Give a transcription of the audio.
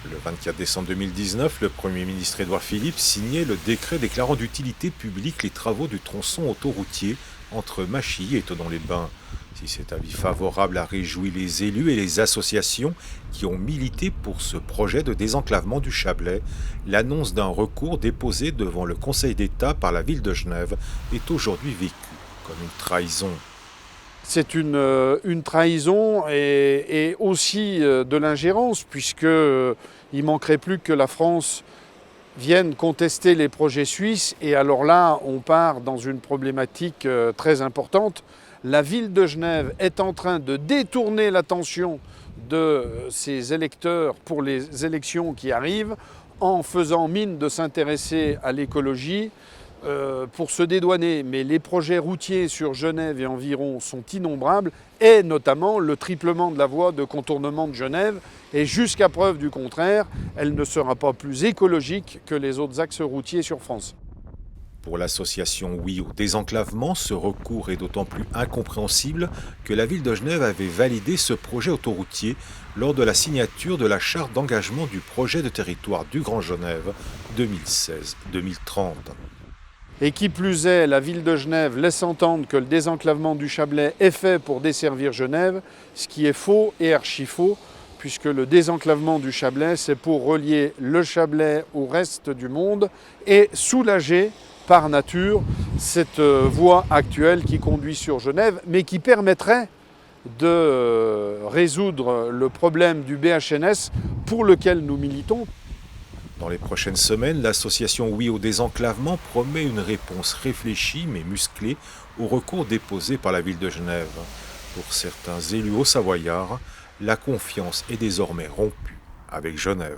Le 24 décembre 2019, le Premier ministre Édouard Philippe signait le décret déclarant d'utilité publique les travaux du tronçon autoroutier entre Machilly et Thonon-les-Bains. Si cet avis favorable a réjoui les élus et les associations qui ont milité pour ce projet de désenclavement du Chablais, l'annonce d'un recours déposé devant le Conseil d'État par la ville de Genève est aujourd'hui vécue comme une trahison. C'est une trahison et aussi de l'ingérence, puisqu'il manquerait plus que la France vienne contester les projets suisses. Et alors là, on part dans une problématique très importante. La ville de Genève est en train de détourner l'attention de ses électeurs pour les élections qui arrivent en faisant mine de s'intéresser à l'écologie pour se dédouaner. Mais les projets routiers sur Genève et environ sont innombrables, et notamment le triplement de la voie de contournement de Genève. Et jusqu'à preuve du contraire, elle ne sera pas plus écologique que les autres axes routiers sur France. Pour l'association Oui au désenclavement, ce recours est d'autant plus incompréhensible que la ville de Genève avait validé ce projet autoroutier lors de la signature de la charte d'engagement du projet de territoire du Grand Genève 2016-2030. Et qui plus est, la ville de Genève laisse entendre que le désenclavement du Chablais est fait pour desservir Genève, ce qui est faux et archi-faux, puisque le désenclavement du Chablais, c'est pour relier le Chablais au reste du monde et soulager par nature cette voie actuelle qui conduit sur Genève, mais qui permettrait de résoudre le problème du BHNS pour lequel nous militons. Dans les prochaines semaines, l'association Oui au désenclavement promet une réponse réfléchie mais musclée au recours déposé par la ville de Genève. Pour certains élus haut-savoyards, la confiance est désormais rompue avec Genève.